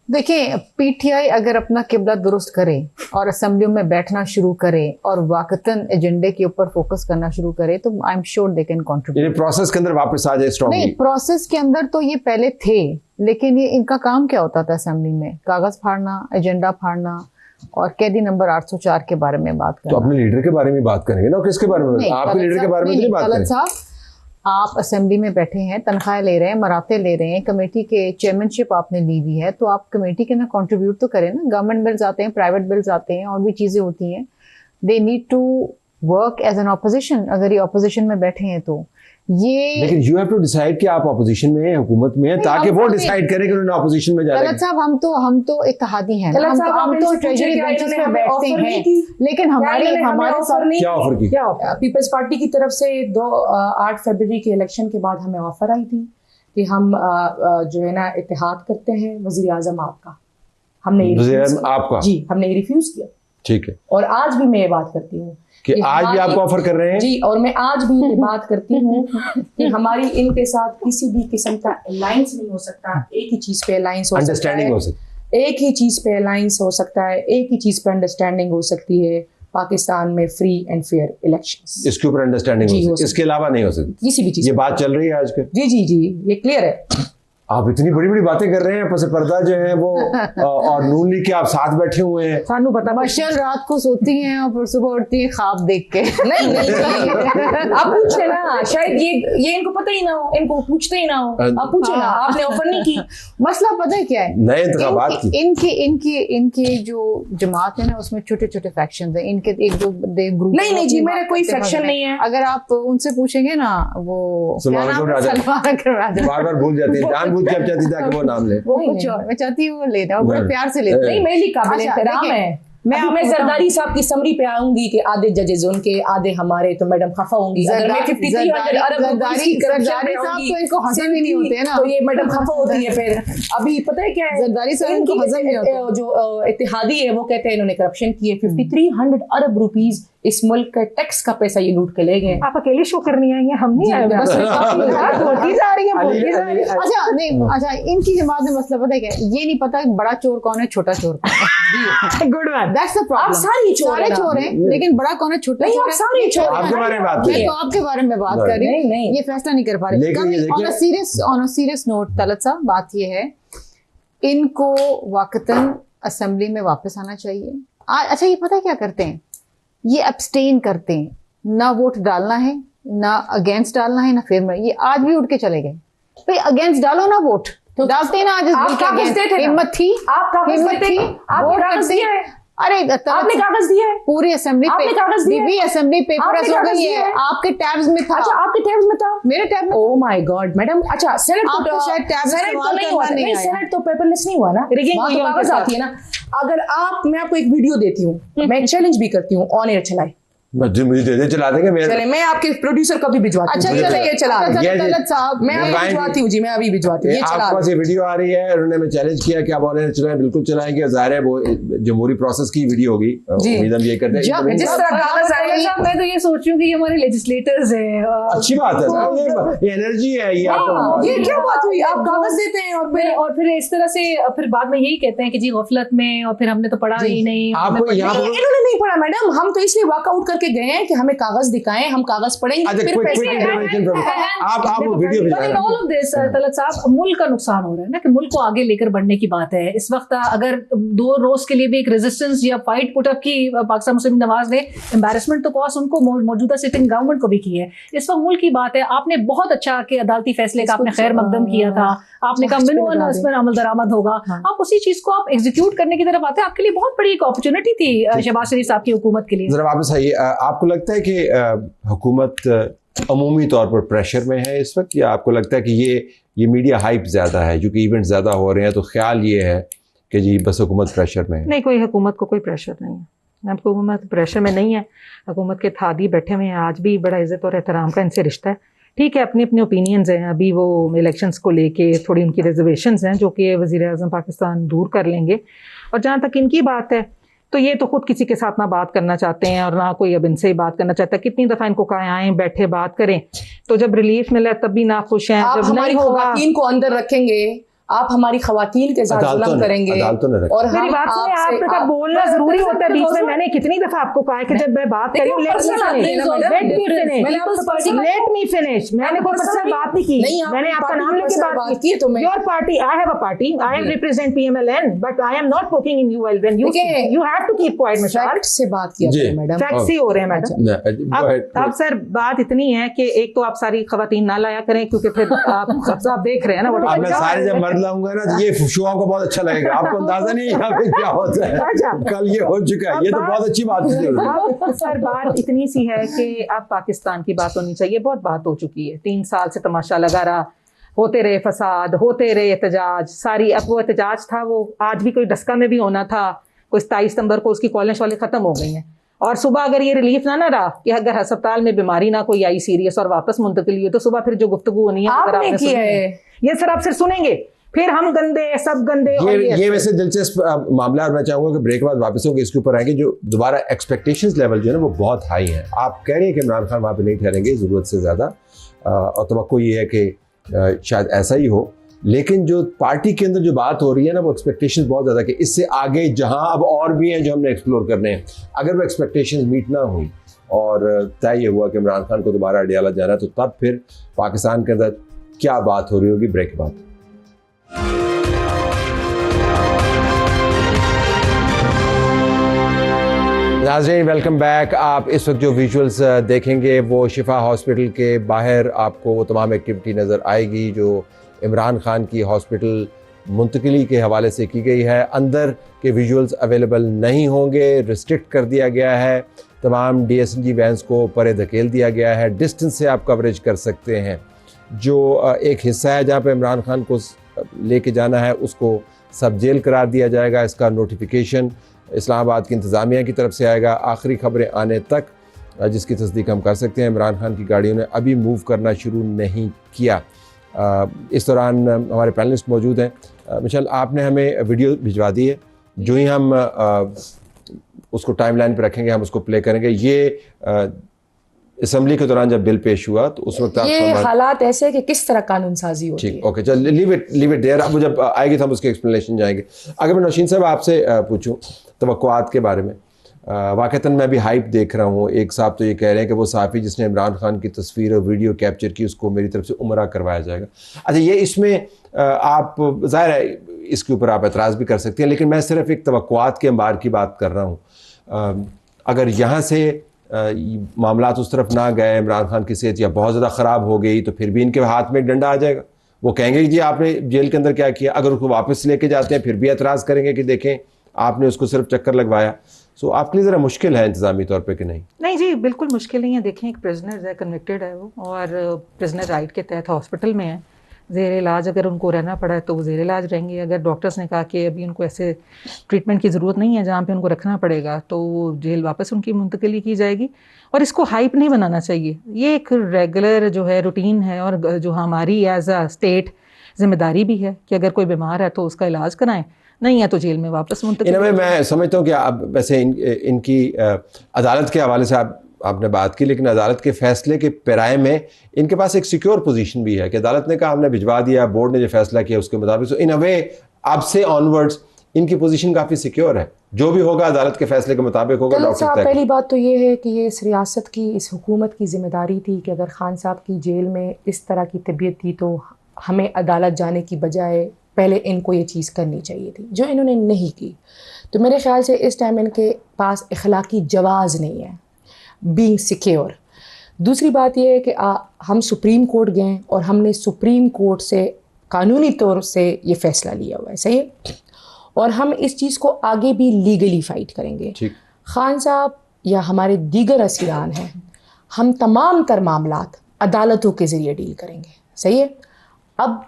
देखिए, पीटीआई अगर अपना किबला दुरुस्त करे और असेंबलियों में बैठना शुरू करे और वाकतन एजेंडे के ऊपर फोकस करना शुरू करे, तो I am sure they can contribute. Process के अंदर वापस आ जाए स्ट्रांगली। नहीं, प्रोसेस के अंदर तो ये पहले थे, लेकिन ये इनका काम क्या होता था असेंबली में? कागज फाड़ना, एजेंडा फाड़ना और कैदी नंबर 804 के बारे में बात करना। तो अपने लीडर के बारे में बात करेंगे ना, किसके बारे में? आपके लीडर के बारे में नहीं बात करेंगे। आप असेंबली में बैठे हैं, तनख्वाह ले रहे हैं, मराते ले रहे हैं, कमेटी के चेयरमैनशिप आपने ली हुई है, तो आप कमेटी के ना कंट्रीब्यूट तो करें ना। गवर्नमेंट बिल्स आते हैं, प्राइवेट बिल्स आते हैं, और भी चीजें होती हैं। They need to work as an opposition. अगर ये ऑपोजिशन में बैठे हैं तो ये, लेकिन यू हैव टू डिसाइड कि आप ऑपोजिशन में हैं, हुकूमत में हैं, ताकि वो डिसाइड करें कि उन्होंने ऑपोजिशन में जाना है। तलत साहब, हम तो इत्तेहादी हैं, हम तो ट्रेजरी बेंचेस पे बैठते हैं, लेकिन हमारे साथ क्या ऑफर की? पीपल्स पार्टी की तरफ से 8 फरवरी के इलेक्शन के बाद हमें ऑफर आई थी कि हम जो है ना इत्तेहाद करते हैं वजीर आजम आपका। हमने हमने रिफ्यूज किया। ठीक है। और आज भी मैं ये बात करती हूँ कि आज भी आपको ऑफर कर रहे हैं। जी, और मैं आज भी ये बात करती हूँ कि हमारी इनके साथ किसी भी किस्म का अलायंस नहीं हो सकता। एक ही चीज पे अलायंस हो सकता है, एक ही चीज पे अलायंस हो सकता है, एक ही चीज पे अंडरस्टैंडिंग हो सकती है। पाकिस्तान में फ्री एंड फेयर इलेक्शंस, इसके ऊपर अंडरस्टैंडिंग हो सकती है, इसके अलावा नहीं हो सकती किसी भी चीज। ये बात चल रही है आज के। जी, ये क्लियर है। आप इतनी बड़ी बड़ी बातें कर रहे हैं, पसे पर्दा जो है वो और नून लीग के आप साथ बैठे हुए हैं। सानू पता, मशर रात को सोती हैं और सुबह उठती है ख्वाब देख के। नहीं आप पूछे ना, शायद ये इनको पता ही ना हो, इनको पूछते ही ना हो। आप पूछे ना, आपने ऑफर नहीं की। मसला पता है क्या है? नए इंतखाबात की इनके जो जमात है ना, उसमें छोटे छोटे फैक्शन है। इनके एक जो ग्रुप। नहीं जी, मेरे कोई फैक्शन नहीं है। अगर आप उनसे पूछेंगे ना, वो सलमान अकबर राजा बार भूल जाते हैं, जानबूझ के चाहती था कि वो नाम ले। वो कुछ और, मैं चाहती हूँ वो लेना, वो बड़े प्यार से लेते। नहीं, मेरे लिए काबिल एहतराम है। मैं जरदारी साहब की समरी पे आऊंगी कि आधे जजेस उनके आधे हमारे, तो मैडम खफा होंगी। अगर मैं 5300 अरब जरदारी साहब तो इनको हजम ही नहीं होते हैं ना, तो ये मैडम खफा होती है। फिर अभी पता है क्या है, जरदारी साहब इनको हजम नहीं होते। जो इत्तेहादी है वो कहते हैं इन्होंने करप्शन की है। 5300 अरब रुपीज इस मुल्क का टैक्स का पैसा ये लूट के ले गए। आप अकेले शो करनी आई हैं, हम नहीं आए, बस बोलती जा रही हैं। अच्छा नहीं, अच्छा इनकी जमात में मसला पता है क्या, ये नहीं पता बड़ा चोर कौन है छोटा चोर कौन है। Good one, that's the problem. सारे चोर हैं लेकिन बड़ा कौन है छोटा चोर है। सारे चोर आपके बारे में बात मैं तो आपके बारे में बात कर रही हूँ, ये फैसला नहीं कर पा रहे। On a serious note Talat साहब, बात ये है इनको वाकतन असेंबली में वापस आना चाहिए। अच्छा ये पता है क्या करते हैं, ये अब्सटेन करते हैं, ना वोट डालना है ना अगेंस्ट डालना है ना फिर ये आज भी उठ के चले गए भाई अगेंस्ट डालो ना वोट तो डालते ना। आज हिम्मत थी, अरे आपने कागज दिया है पूरी असेंबली पे, बीबी असेंबली पेपर हो गई है, आपके टैब्स में था। अच्छा आपके टैब्स में था, मेरे टैब में। Oh my God madam. अच्छा सेनेट आपको शायद टैब तो नहीं हुआ, नहीं सेनेट तो पेपरलेस नहीं हुआ ना, कागज आती है ना। अगर आप, मैं आपको एक वीडियो देती हूँ, मैं चैलेंज भी करती हूँ, ऑन एयर चलाए, मुझे दे दे, चला देंगे। चले मैं आपके प्रोड्यूसर को भी भिजवाती हूँ। अच्छा ये चला तलत साहब, मैं अभी भिजवाती हूँ जी, मैं अभी भिजवाती हूँ। ये चला आपके पास ये वीडियो आ रही है, उन्होंने मैं चैलेंज किया कि आप ऑन एयर चलाएं, बिल्कुल चलाएंगे। जाहिर है वो जमहूरी प्रोसेस की वीडियो होगी, उम्मीद हम ये करते हैं जिस तरह कागज आएगा। मैं तो ये सोच रही हूँ कि ये हमारे लेजिस्लेटर्स हैं, अच्छी बात है ना, ये एनर्जी है ये आपको। ये क्या बात हुई, आप कागज देते हैं और फिर इस तरह से फिर बाद में यही कहते हैं कि जी गफलत में, और फिर हमने तो पढ़ा ही नहीं। आपको इन्होंने नहीं पढ़ा मैडम, हम तो इसलिए वॉकआउट करके गए हैं कि हमें कागज दिखाएं, हम कागज पढ़ेंगे। आप video all of this Talat साहब, मुल्क का नुकसान हो रहा है ना, कि मुल्क को आगे लेकर बढ़ने की बात है इस वक्त। अगर 2 रोज के लिए भी एक रेजिस्टेंस या फाइट पुटअप की पाकिस्तान मुस्लिम नवाज ने, एम्बैरेसमेंट तो कॉस उनको मौजूदा सिटिंग गवर्नमेंट को भी की है। इस वक्त मुल्क की बात है, आपने बहुत अच्छा कि अदालती फैसले का आपने खैर मकदम किया था, आपने कहा मिनोन इस पर अमल दरामद होगा, आप उसी चीज को आप एग्जीक्यूट करने की तरफ आते हैं। आपके लिए बहुत बड़ी एक अपॉर्चुनिटी थी शहबाज शरीफ साहब की हुकूमत के लिए। जरा वापस आइए, आपको लगता है कि हुकूमत अमूमी तौर पर प्रेशर में है इस वक्त, या आपको लगता है कि ये मीडिया हाइप ज़्यादा है, क्योंकि इवेंट ज़्यादा हो रहे हैं, तो ख्याल ये है कि जी बस हुकूमत प्रेशर में है? नहीं, कोई हुकूमत को कोई प्रेशर नहीं है, हुकूमत प्रेशर में नहीं है। हुकूमत के थादी बैठे हुए हैं, आज भी बड़ा इज़्ज़त और एहतराम का इनसे रिश्ता है। ठीक है, अपनी अपनी ओपिनियंस हैं, अभी वो इलेक्शंस को लेके थोड़ी उनकी रिजर्वेशंस हैं जो कि वज़ीर आज़म पाकिस्तान दूर कर लेंगे। और जहाँ तक इनकी बात है तो ये तो खुद किसी के साथ ना बात करना चाहते हैं और ना कोई अब इनसे ही बात करना चाहता है। कितनी दफ़ा इनको कहा आए बैठे बात करें, तो जब रिलीफ मिला तब भी ना खुश हैं। आप जब हमारी खवातीन को अंदर रखेंगे, आप हमारी खवातीन के साथ जुल्म करेंगे। और मेरी बात सुनिए, आपका बोलना जरूरी होता है बीच में। मैंने कितनी दफा आपको कहा है कि जब मैं बात करी, लेट मी फिनिश। मैंने कोई पर्सनल बात नहीं की, मैंने आपका नाम लेके बात की। Your party, I have a party, I am represent PMLN, but I am not poking in you when you have to keep quiet. Fact से बात किया मैडम, फैक्ट्स ही हो रहे हैं मैडम। अब सर बात इतनी है कि एक तो आप सारी खवातीन ना लाया करें, क्योंकि फिर आप देख रहे हैं ना सारे जब मर्द लाऊंगा ना, ये शो आपको बहुत अच्छा लगेगा। आपको अंदाजा नहीं यहाँ पे क्या होता है, कल ये हो चुका है, ये तो बहुत अच्छी बात है। सर बात इतनी सी है कि अब पाकिस्तान की बात होनी चाहिए। बहुत बात हो चुकी है, 3 साल से तमाशा लगा रहा, होते रहे फसाद, होते रहे एहतजाज सारी। अब वो एहतजाज था, वो आज भी कोई डस्का में भी होना था, कोई 27 सितंबर को उसकी कॉलेज वाले खत्म हो गई हैं। और सुबह अगर ये रिलीफ ना रहा कि अगर अस्पताल में बीमारी ना कोई आई सीरियस और वापस मुंतकिल हुई, तो सुबह फिर जो गुफ्तगू होनी है अगर आपने सुनी है, ये सर आप सिर्फ सुनेंगे, फिर हम गंदे सब गंदे। ये वैसे दिलचस्प मामला, और मैं चाहूंगा कि ब्रेक के बाद वापस होकर इसके ऊपर आएंगे। जो दोबारा एक्सपेक्टेशंस लेवल जो है ना वो बहुत हाई है। आप कह रहे हैं कि इमरान खान वहाँ पे नहीं ठहरेंगे ज़रूरत से ज़्यादा, और तवक्को ये है कि शायद ऐसा ही हो, लेकिन जो पार्टी के अंदर जो बात हो रही है ना, वो एक्सपेक्टेशंस बहुत ज़्यादा कि इससे आगे जहाँ अब और भी हैं जो हमने एक्सप्लोर करने हैं, अगर वो एक्सपेक्टेशंस मीट ना हुई और तय ये हुआ कि इमरान खान को दोबारा अडियाला जाना, तो तब फिर पाकिस्तान के अंदर क्या बात हो रही होगी। ब्रेक के बाद नाज़रीन, वेलकम बैक। आप इस वक्त जो विजुअल्स देखेंगे वो शिफा हॉस्पिटल के बाहर आपको वो तमाम एक्टिविटी नज़र आएगी जो इमरान खान की हॉस्पिटल मुंतकिली के हवाले से की गई है। अंदर के विजुअल्स अवेलेबल नहीं होंगे, रिस्ट्रिक्ट कर दिया गया है, तमाम DSNG वैन्स को परे धकेल दिया गया है। डिस्टेंस से आप कवरेज कर सकते हैं। जो एक हिस्सा है जहाँ पे इमरान खान को लेके जाना है उसको सब जेल करार दिया जाएगा। इसका नोटिफिकेशन इस्लामाबाद की इंतज़ामिया की तरफ से आएगा। आखिरी खबरें आने तक जिसकी तस्दीक हम कर सकते हैं, इमरान खान की गाड़ियों ने अभी मूव करना शुरू नहीं किया। इस दौरान हमारे पैनलिस्ट मौजूद हैं। मिशेल, आपने हमें वीडियो भिजवा दी है, जो ही हम उसको टाइमलाइन पे रखेंगे हम उसको प्ले करेंगे। ये असेंबली के दौरान जब बिल पेश हुआ तो उस वक्त ये हालात ऐसे है कि किस तरह कानून साजी होती है। ठीक, ओके, चल लीव इट देयर। अब जब आएगी तो हम उसके एक्सप्लेनेशन जाएंगे। अगर मैं नौशीन साहब आपसे पूछूं तवक्कुआत के बारे में, वाक़तन मैं भी हाइप देख रहा हूँ। एक साहब तो ये कह रहे हैं कि वो साफ़ी जिसने इमरान खान की तस्वीर और वीडियो कैप्चर की उसको मेरी तरफ से उम्रा करवाया जाएगा। अच्छा, ये इसमें आप ज़ाहिर है इसके ऊपर आप एतराज़ भी कर सकते हैं, लेकिन मैं सिर्फ एक तवक्कुआत के अंबार की बात कर रहा हूँ। अगर यहाँ से मामलात उस तरफ ना गए, इमरान खान की सेहत या बहुत ज़्यादा ख़राब हो गई, तो फिर भी इनके हाथ में एक डंडा आ जाएगा। वो कहेंगे कि जी आपने जेल के अंदर क्या किया। अगर उसको वापस लेके जाते हैं फिर भी एतराज़ करेंगे कि देखें आपने उसको सिर्फ चक्कर लगवाया। सो आपके लिए ज़रा मुश्किल है इंतज़ामी तौर पे कि नहीं? नहीं जी, बिल्कुल मुश्किल नहीं है। देखें, एक प्रिजनर है, कन्विक्टेड है वो, और प्रिजनर राइट के तहत हॉस्पिटल में है, ज़ेर इलाज। अगर उनको रहना पड़ा है तो वो ज़ेर इलाज रहेंगे। अगर डॉक्टर्स ने कहा कि अभी उनको ऐसे ट्रीटमेंट की ज़रूरत नहीं है जहाँ पे उनको रखना पड़ेगा, तो जेल वापस उनकी मुंतकिली की जाएगी। और इसको हाइप नहीं बनाना चाहिए। ये एक रेगुलर जो है रूटीन है, और जो हमारी एज अ स्टेट जिम्मेदारी भी है कि अगर कोई बीमार है तो उसका इलाज कराएं, नहीं है तो जेल में वापस मुंतकिल। मैं समझता हूँ कि आप वैसे इनकी अदालत के हवाले से आपने बात की, लेकिन अदालत के फैसले के पैराए में इनके पास एक सिक्योर पोजीशन भी है कि अदालत ने कहा हमने भिजवा दिया, बोर्ड ने जो फैसला किया उसके मुताबिक। सो इन अ वे अब से ऑनवर्ड्स इनकी पोजीशन काफ़ी सिक्योर है। जो भी होगा अदालत के फैसले के मुताबिक होगा। डॉक्टर साहब, पहली बात तो ये है कि ये इस रियासत की, इस हुकूमत की जिम्मेदारी थी कि अगर खान साहब की जेल में इस तरह की तबीयत थी तो हमें अदालत जाने की बजाय पहले इनको ये चीज़ करनी चाहिए थी, जो इन्होंने नहीं की। तो मेरे ख़्याल से इस टाइम इनके पास इखलाकी जवाज़ नहीं है बीइंग सिक्योर। दूसरी बात यह है कि हम सुप्रीम कोर्ट गए और हमने सुप्रीम कोर्ट से कानूनी तौर से ये फ़ैसला लिया हुआ है, सही है, और हम इस चीज़ को आगे भी लीगली फ़ाइट करेंगे। खान साहब या हमारे दीगर असीरान हैं, हम तमाम तर मामलात अदालतों के ज़रिए डील करेंगे, सही है। अब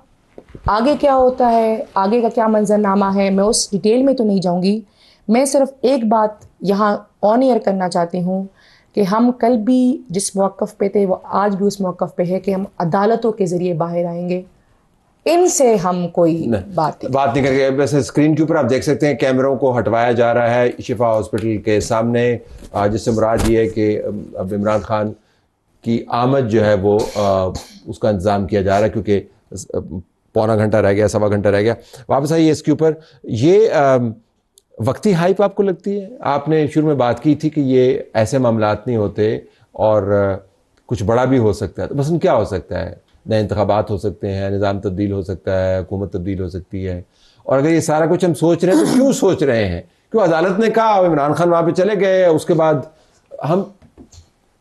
आगे क्या होता है, आगे का क्या मंजरनामा है, मैं उस डिटेल में तो नहीं जाऊंगी। मैं सिर्फ एक बात यहाँ ऑन एयर करना चाहती हूँ कि हम कल भी जिस मौक़िफ़ पे थे वो आज भी उस मौक़िफ़ पे है कि हम अदालतों के ज़रिए बाहर आएंगे। इनसे हम कोई बात नहीं करेंगे। वैसे स्क्रीन के ऊपर आप देख सकते हैं कैमरों को हटवाया जा रहा है शिफा हॉस्पिटल के सामने, जिससे मुराद ये है कि अब इमरान खान की आमद जो है वो उसका इंतज़ाम किया जा रहा है, क्योंकि पौना घंटा रह गया, सवा घंटा रह गया। वापस आइए इसके ऊपर। ये वक्ती हाइप आपको लगती है? आपने शुरू में बात की थी कि ये ऐसे मामलात नहीं होते और कुछ बड़ा भी हो सकता है। तो मसलन क्या हो सकता है? नए इंतखाबात हो सकते हैं, निज़ाम तब्दील हो सकता है, हुकूमत तब्दील हो सकती है। और अगर ये सारा कुछ हम सोच रहे हैं तो क्यों सोच रहे हैं? क्यों अदालत ने कहा, इमरान खान वहाँ पे चले गए, उसके बाद हम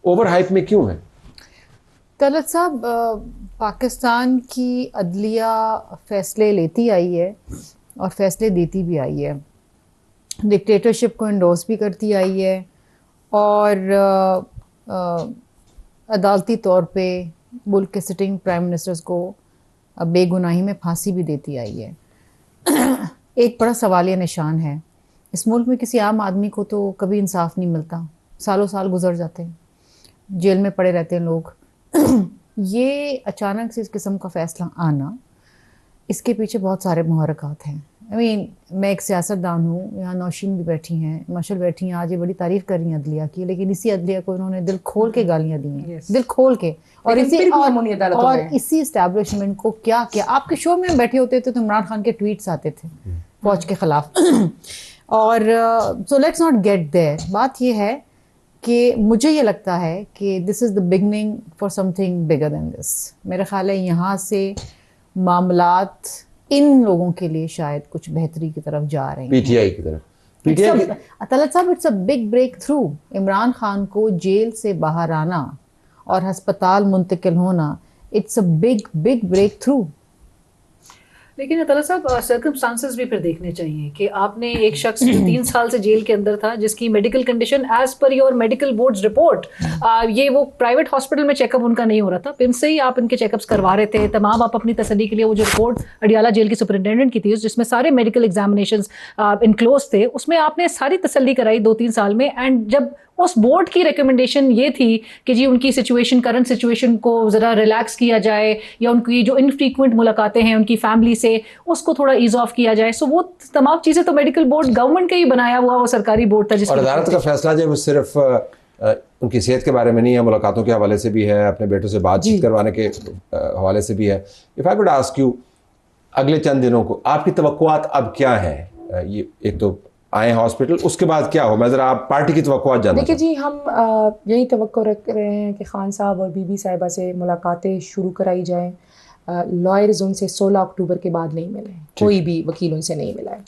ओवर हाइप में क्यों हैं? तलत साहब, पाकिस्तान की अदलिया फ़ैसले लेती आई है और फ़ैसले देती भी आई है, डिक्टेटरशिप को इंडोर्स भी करती आई है, और अदालती तौर पे मुल्क के सिटिंग प्राइम मिनिस्टर्स को बेगुनाही में फांसी भी देती आई है। एक बड़ा सवालिया निशान है, इस मुल्क में किसी आम आदमी को तो कभी इंसाफ नहीं मिलता, सालों साल गुजर जाते हैं, जेल में पड़े रहते हैं लोग। ये अचानक से इस किस्म का फ़ैसला आना, इसके पीछे बहुत सारे मुहर्रिकात हैं। मैं एक सियासतदान हूँ, यहाँ नौशीन भी बैठी हैं, माशल बैठी हैं, आज ये बड़ी तारीफ़ कर रही हैं अदलिया की, लेकिन इसी अदलिया को इन्होंने दिल खोल के गालियाँ दी हैं, दिल खोल के। और इसी इस्टेब्लिशमेंट को क्या किया। आपके शो में हम बैठे होते थे तो इमरान खान के ट्वीट्स आते थे फौज के ख़िलाफ़। और so let's not get there. बात ये है कि मुझे ये लगता है कि this is the beginning for something bigger than this. मेरा ख्याल है यहाँ से मामलात इन लोगों के लिए शायद कुछ बेहतरी की तरफ जा रहे हैं, पीटीआई की तरफ। तलत साहब, it's a big breakthrough. Imran Khan को जेल से बाहर आना और हस्पताल मुंतकिल होना, it's a big big breakthrough. लेकिन अताला साहब सर्कमस्टांसेस भी फिर देखने चाहिए कि आपने एक शख्स जो 3 साल से जेल के अंदर था, जिसकी medical condition as per your medical boards report, ये वो प्राइवेट हॉस्पिटल में चेकअप उनका नहीं हो रहा था, पिम्स से ही आप इनके चेकअप्स करवा रहे थे तमाम। आप अपनी तसल्ली के लिए वो जो रिपोर्ट अडियाला जेल की सुपरिटेंडेंट की थी, जिसमें सारे मेडिकल एग्जामिनेशंस इनक्लोज थे, उसमें आपने सारी तसल्ली कराई 2-3 साल में। एंड जब उस बोर्ड की रिकमेंडेशन ये थी कि जी उनकी सिचुएशन, करंट सिचुएशन को ज़रा रिलैक्स किया जाए, या उनकी जो इनफ्रीक्वेंट मुलाकातें हैं उनकी फैमिली से, उसको थोड़ा ईज ऑफ किया जाए, सो वो तमाम चीज़ें तो मेडिकल बोर्ड गवर्नमेंट का ही बनाया हुआ वो सरकारी बोर्ड था। और अदालत का फैसला जो सिर्फ उनकी सेहत के बारे में नहीं है, मुलाकातों के हवाले से भी है, अपने बेटों से बातचीत करवाने के हवाले से भी है। If I could ask you, अगले चंद दिनों को आपकी तवक्कुआत अब क्या है? ये एक तो आए हॉस्पिटल, उसके बाद क्या हो? मैं ज़रा आप पार्टी की तवक्कुआत जानना। देखिए जी, हम यही तवक्को रख रहे हैं कि खान साहब और बीबी साहिबा से मुलाकातें शुरू कराई जाएं। लॉयर्स उनसे 16 अक्टूबर के बाद नहीं मिले, कोई भी वकील उनसे नहीं मिला है।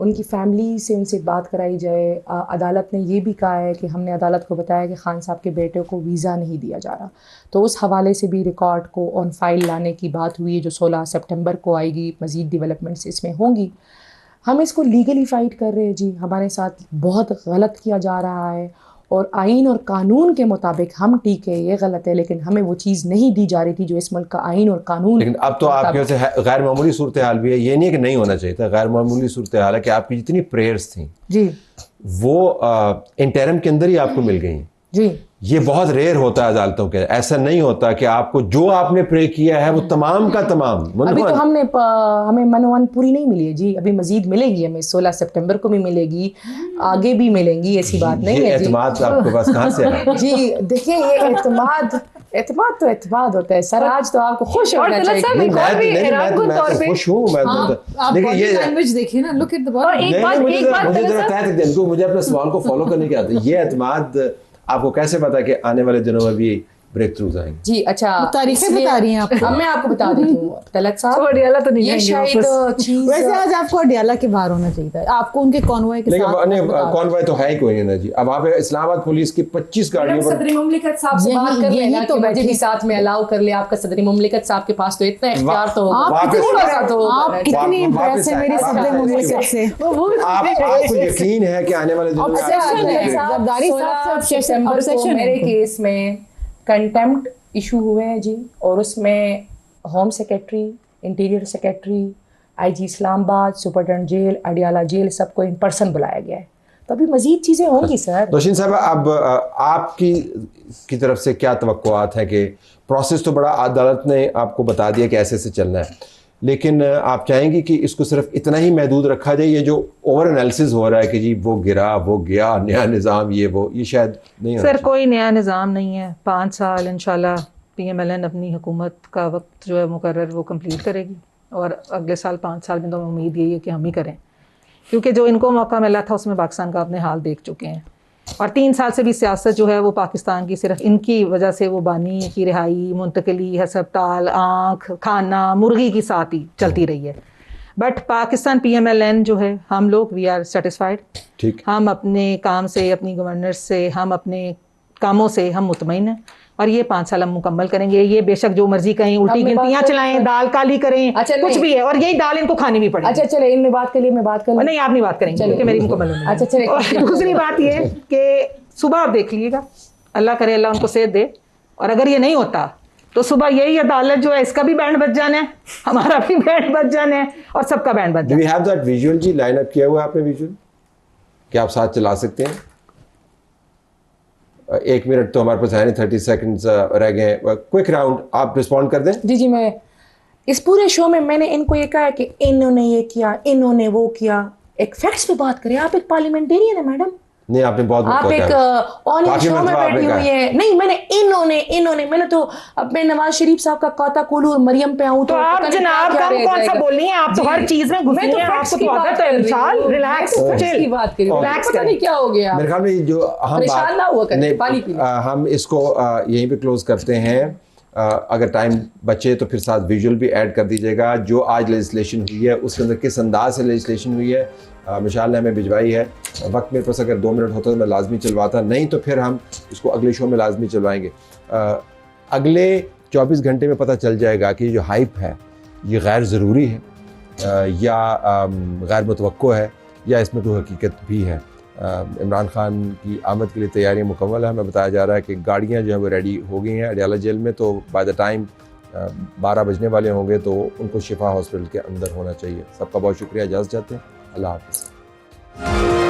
उनकी फैमिली से उनसे बात कराई जाए। अदालत ने ये भी कहा है कि हमने अदालत को बताया कि खान साहब के बेटे को वीज़ा नहीं दिया जा रहा, तो उस हवाले से भी रिकॉर्ड को ऑन फाइल लाने की बात हुई है, जो 16 सितंबर को आएगी। मज़ीद डेवलपमेंट्स इसमें होंगी। हम इसको लीगली फ़ाइट कर रहे हैं जी। हमारे साथ बहुत गलत किया जा रहा है और आइन और कानून के मुताबिक हम ठीक है, ये गलत है, लेकिन हमें वो चीज़ नहीं दी जा रही थी जो इस मुल्क का आइन और कानून। लेकिन अब तो आपकी वजह से गैर मामूली सूरत हाल भी है, ये नहीं है कि नहीं होना चाहिए था। गैर मामूली सूरत हाल है कि आपकी जितनी प्रेयर्स थी जी, वो इंटरम के अंदर ही आपको मिल गई जी। ये बहुत रेयर होता है अदालतों के। ऐसा नहीं होता कि आपको जो आपने प्रे किया है वो तमाम का तमाम। अभी तो हमें मनोवन पूरी नहीं मिली है जी, अभी मजीद मिलेगी हमें। 16 सितंबर को भी मिलेगी, आगे भी मिलेंगी, ऐसी बात नहीं है जी। एतमाद आपके पास कहाँ से है? जी देखिए, ये एतमाद तो एतमाद होता है सर। आज तो आपको खुश होना चाहिए। मैं खुश हूँ। लैंग्वेज देखिए ना, लुक एट द मुझे अपने सवाल को फॉलो करने की आदत है। ये एतमाद आपको कैसे पता कि आने वाले दिनों में भी ब्रेक थ्रूज आएंगे? जी अच्छा, तारीखें बता रही हैं आपको। अब मैं आपको बता देती हूँ तलत साहब, अडियाला तो नहीं ये जाएंगे शायद चीज। वैसे आज आपको अडियाला के बाहर होना चाहिए था, आपको उनके कॉन्वॉय के साथ। नहीं, कॉन्वॉय तो है ही कोई नहीं जी। अब वहाँ पे इस्लामाबाद पुलिस की 25 गाड़ियों पर सदरी मुमलिकत साहब से बात कर लेना तो मुझे भी साथ में अलाउ कर ले। आपका सदरी मुमलिकत साहब के पास तो इतना इख्तियार तो होगा। आप कितनी इम्प्रेस है मेरी सदरी मुमलिकत से। आपको यकीन है कि आने वाले दिनों में मेरे केस में कंटेम्प्ट इशू हुए हैं जी, और उसमें home secretary, interior secretary, IG Islamabad, superintendent jail, Adiala jail, सबको इन पर्सन बुलाया गया है। तो अभी मजीद चीज़ें होंगी सर। रोशन साहब, अब आपकी की तरफ से क्या तवक्कुआत है? कि प्रोसेस तो बड़ा अदालत ने आपको बता दिया कि ऐसे से चलना है, लेकिन आप चाहेंगी कि इसको सिर्फ इतना ही महदूद रखा जाए? ये जो ओवर एनालिसिस हो रहा है कि जी वो गिरा, वो गया, नया निज़ाम, ये शायद नहीं सर। कोई नया निज़ाम नहीं है। 5 साल इंशाल्लाह PMLN अपनी हुकूमत का वक्त जो है मुकर्रर वो कंप्लीट करेगी, और अगले साल 5 साल में तो उम्मीद यही है कि हम ही करें, क्योंकि जो इनको मौका मिला था उसमें पाकिस्तान का अपने हाल देख चुके हैं। और 3 साल से भी सियासत जो है वो पाकिस्तान की सिर्फ इनकी वजह से, वो बानी की रिहाई, मुंतकली, हस्पताल, आँख, खाना, मुर्गी की साथ ही चलती रही है। बट पाकिस्तान PMLN जो है, हम लोग वी आर सेटिस्फाइड। ठीक, हम अपने काम से, अपनी गवर्नर से, हम अपने कामों से हम मुतमईन हैं, और ये 5 साल हम मुकम्मल करेंगे। ये बेशक जो मर्जी कहें, उल्टी गिनतियाँ चलाएं, दाल काली करें, अच्छा, कुछ भी है, और यही दाल इनको खानी भी पड़ेगी। अच्छा चले, इनमें बात के लिए मैं बात कर। नहीं, आप नहीं बात करेंगे क्योंकि मेरी मुकम्मल होनी है। अच्छा चले। दूसरी बात ये कि सुबह आप देख लीजिएगा, अल्लाह करे अल्लाह उनको सेहत दे, और अगर ये नहीं होता तो सुबह यही अदालत जो है इसका भी बैंड बज जाना है, हमारा भी बैंड बज जाना है, और सबका बैंड बज जाना है। Do we have that visual जी? लाइन अप किया हुआ है आपने विजुअल? क्या आप साथ चला सकते हैं? 1 मिनट तो हमारे पास है नहीं, 30 सेकंड्स रह गए। क्विक राउंड, आप रिस्पॉन्ड कर दें। जी, मैं इस पूरे शो में मैंने इनको ये कहा है कि इन्होंने ये किया, इन्होंने वो किया। एक फैक्ट्स पे बात करें। आप एक पार्लियामेंटेरियन है मैडम। नहीं, आपने बहुत आप एक ऑनलाइन शो में बैठी हुई है। नहीं, मैंने इन्होंने मैंने तो अपने नवाज शरीफ साहब का काता कुलू और मरियम पे आऊं तो आप जनाब कौन सा बोल रही हैं? आप तो हर चीज में घुस रही हैं, आपको तो आदत है। इंसान रिलैक्स, चिल की बात करिए, रिलैक्स पता नहीं क्या हो गया। मेरे ख्याल में जो हम परेशान ना हुआ करें, पानी पी हम इसको यहीं पे क्लोज करते हैं। अगर टाइम बचे तो फिर साथ विजुअल भी ऐड कर दीजिएगा। जो आज लेजिस्लेशन हुई है उसके अंदर किस अंदाज से लेजिस्लेशन हुई है मिशाल ने हमें भिजवाई है। वक्त मेरे पास अगर 2 मिनट होता तो मैं लाजमी चलवाता, नहीं तो फिर हम इसको अगले शो में लाजमी चलवाएंगे। अगले 24 घंटे में पता चल जाएगा कि जो हाइप है ये गैर ज़रूरी है, या गैर मुतवक्को है या इसमें कोई हकीकत भी है। इमरान खान की आमद के लिए तैयारियां मुकम्मल है। हमें बताया जा रहा है कि गाड़ियां जो है वो रेडी हो गई हैं अडयाला जेल में, तो बाय द टाइम 12 बजने वाले होंगे तो उनको शिफा हॉस्पिटल के अंदर होना चाहिए। सबका बहुत शुक्रिया, इजाज़त चाहते हैं, अल्लाह हाफ़िज़।